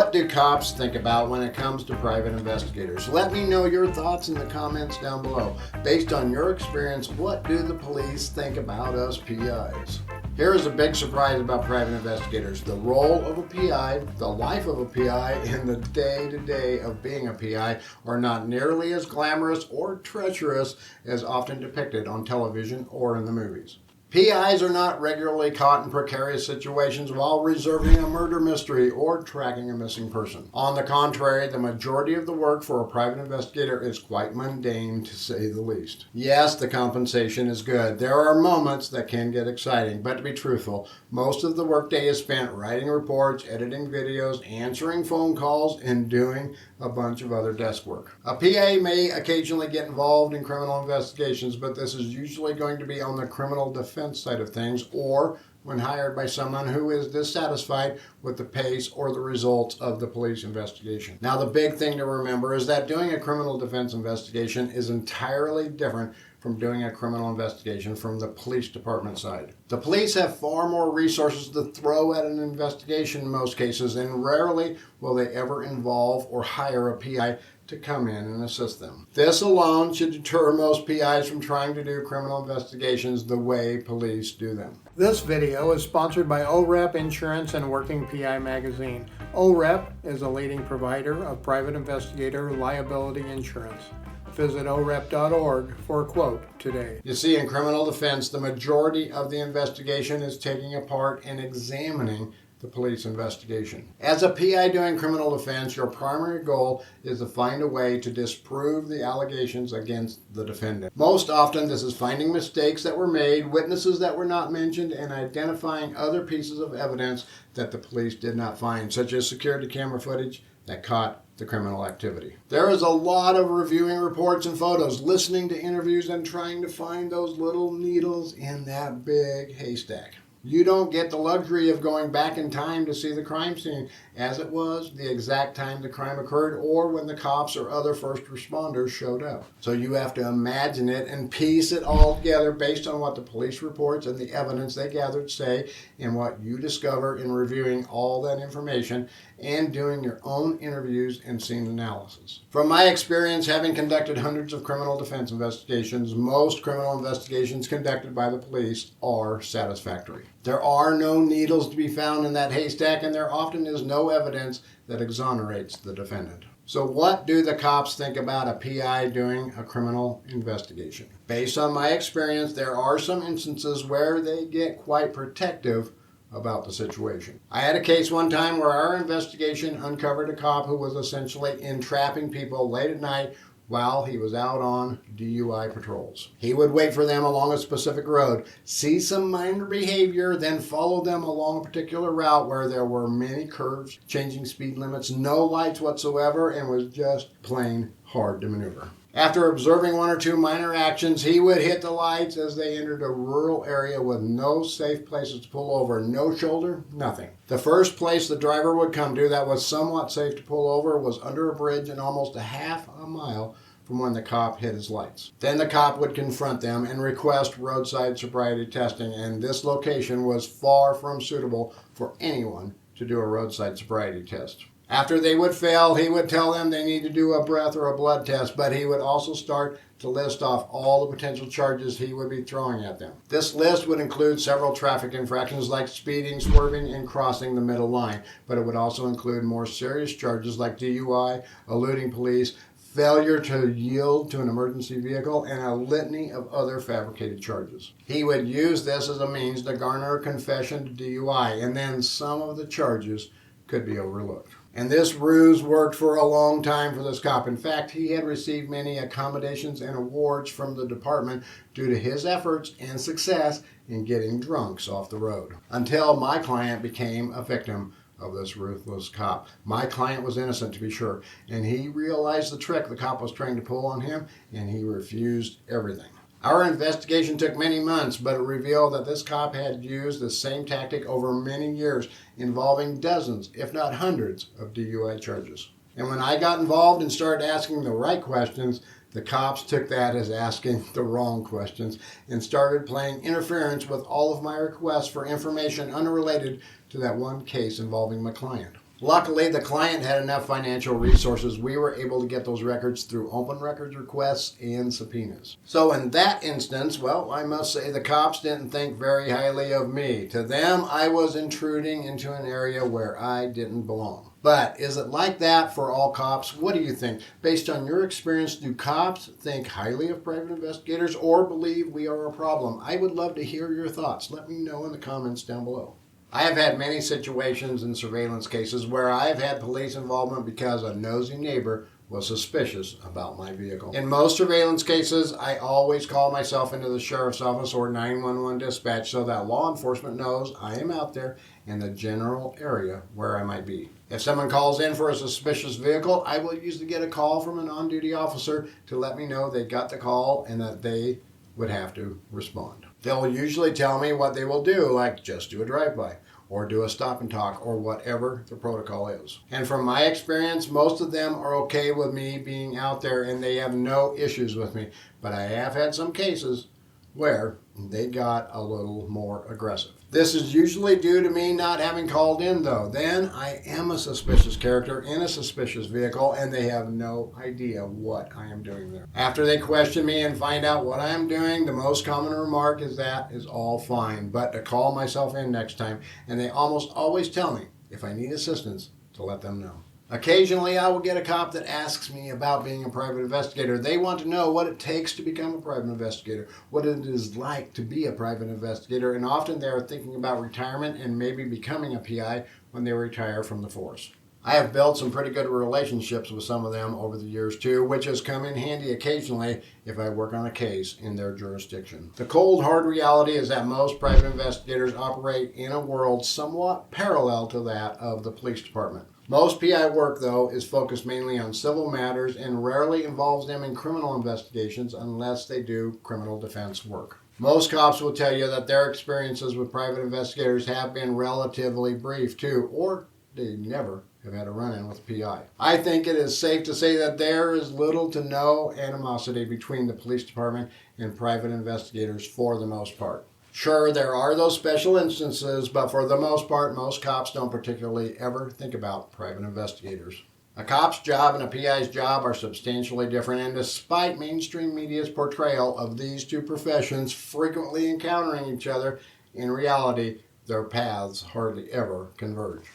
What do cops think about when it comes to private investigators? Let me know your thoughts in the comments down below. Based on your experience, what do the police think about us PIs? Here is a big surprise about private investigators. The role of a PI, the life of a PI, and the day-to-day of being a PI are not nearly as glamorous or treacherous as often depicted on television or in the movies. PIs are not regularly caught in precarious situations while resolving a murder mystery or tracking a missing person. On the contrary, the majority of the work for a private investigator is quite mundane, to say the least. Yes, the compensation is good. There are moments that can get exciting, but to be truthful, most of the workday is spent writing reports, editing videos, answering phone calls, and doing a bunch of other desk work. A PA may occasionally get involved in criminal investigations, but this is usually going to be on the criminal defense side of things, or when hired by someone who is dissatisfied with the pace or the results of the police investigation. Now, the big thing to remember is that doing a criminal defense investigation is entirely different from doing a criminal investigation from the police department side. The police have far more resources to throw at an investigation in most cases, and rarely will they ever involve or hire a PI to come in and assist them. This alone should deter most PIs from trying to do criminal investigations the way police do them. This video is sponsored by OREP Insurance and Working PI Magazine. OREP is a leading provider of private investigator liability insurance. Visit orep.org for a quote today. You see, in criminal defense, the majority of the investigation is taking apart and examining the police investigation. As a PI doing criminal defense, your primary goal is to find a way to disprove the allegations against the defendant. Most often, this is finding mistakes that were made, witnesses that were not mentioned, and identifying other pieces of evidence that the police did not find, such as security camera footage that caught the criminal activity. There is a lot of reviewing reports and photos, listening to interviews, and trying to find those little needles in that big haystack. You don't get the luxury of going back in time to see the crime scene as it was, the exact time the crime occurred, or when the cops or other first responders showed up. So you have to imagine it and piece it all together based on what the police reports and the evidence they gathered say, and what you discover in reviewing all that information and doing your own interviews and scene analysis. From my experience, having conducted hundreds of criminal defense investigations, most criminal investigations conducted by the police are satisfactory. There are no needles to be found in that haystack, and there often is no evidence that exonerates the defendant. So what do the cops think about a PI doing a criminal investigation? Based on my experience, there are some instances where they get quite protective about the situation. I had a case one time where our investigation uncovered a cop who was essentially entrapping people late at night while he was out on DUI patrols. He would wait for them along a specific road, see some minor behavior, then follow them along a particular route where there were many curves, changing speed limits, no lights whatsoever, and was just plain hard to maneuver. After observing one or two minor actions, he would hit the lights as they entered a rural area with no safe places to pull over, no shoulder, nothing. The first place the driver would come to that was somewhat safe to pull over was under a bridge and almost a half a mile from when the cop hit his lights. Then the cop would confront them and request roadside sobriety testing, and this location was far from suitable for anyone to do a roadside sobriety test. After they would fail, he would tell them they need to do a breath or a blood test, but he would also start to list off all the potential charges he would be throwing at them. This list would include several traffic infractions like speeding, swerving, and crossing the middle line, but it would also include more serious charges like DUI, eluding police, failure to yield to an emergency vehicle, and a litany of other fabricated charges. He would use this as a means to garner a confession to DUI, and then some of the charges could be overlooked. And this ruse worked for a long time for this cop. In fact, he had received many accommodations and awards from the department due to his efforts and success in getting drunks off the road. Until my client became a victim of this ruthless cop. My client was innocent, to be sure, and he realized the trick the cop was trying to pull on him, and he refused everything. Our investigation took many months, but it revealed that this cop had used the same tactic over many years, involving dozens, if not hundreds, of DUI charges. And when I got involved and started asking the right questions, the cops took that as asking the wrong questions and started playing interference with all of my requests for information unrelated to that one case involving my client. Luckily, the client had enough financial resources. We were able to get those records through open records requests and subpoenas. So in that instance, well, I must say the cops didn't think very highly of me. To them, I was intruding into an area where I didn't belong. But is it like that for all cops? What do you think? Based on your experience, do cops think highly of private investigators or believe we are a problem? I would love to hear your thoughts. Let me know in the comments down below. I have had many situations in surveillance cases where I have had police involvement because a nosy neighbor was suspicious about my vehicle. In most surveillance cases, I always call myself into the sheriff's office or 911 dispatch so that law enforcement knows I am out there in the general area where I might be. If someone calls in for a suspicious vehicle, I will usually get a call from an on-duty officer to let me know they got the call and that they would have to respond. They'll usually tell me what they will do, like just do a drive-by or do a stop and talk or whatever the protocol is. And from my experience, most of them are okay with me being out there and they have no issues with me. But I have had some cases where they got a little more aggressive. This is usually due to me not having called in though. Then I am a suspicious character in a suspicious vehicle and they have no idea what I am doing there. After they question me and find out what I am doing, the most common remark is that is all fine, but to call myself in next time, and they almost always tell me if I need assistance to let them know. Occasionally, I will get a cop that asks me about being a private investigator. They want to know what it takes to become a private investigator, what it is like to be a private investigator, and often they are thinking about retirement and maybe becoming a PI when they retire from the force. I have built some pretty good relationships with some of them over the years too, which has come in handy occasionally if I work on a case in their jurisdiction. The cold hard reality is that most private investigators operate in a world somewhat parallel to that of the police department. Most PI work, though, is focused mainly on civil matters and rarely involves them in criminal investigations unless they do criminal defense work. Most cops will tell you that their experiences with private investigators have been relatively brief, too, or they never have had a run-in with a PI. I think it is safe to say that there is little to no animosity between the police department and private investigators for the most part. Sure, there are those special instances, but for the most part, most cops don't particularly ever think about private investigators. A cop's job and a PI's job are substantially different, and despite mainstream media's portrayal of these two professions frequently encountering each other, in reality, their paths hardly ever converge.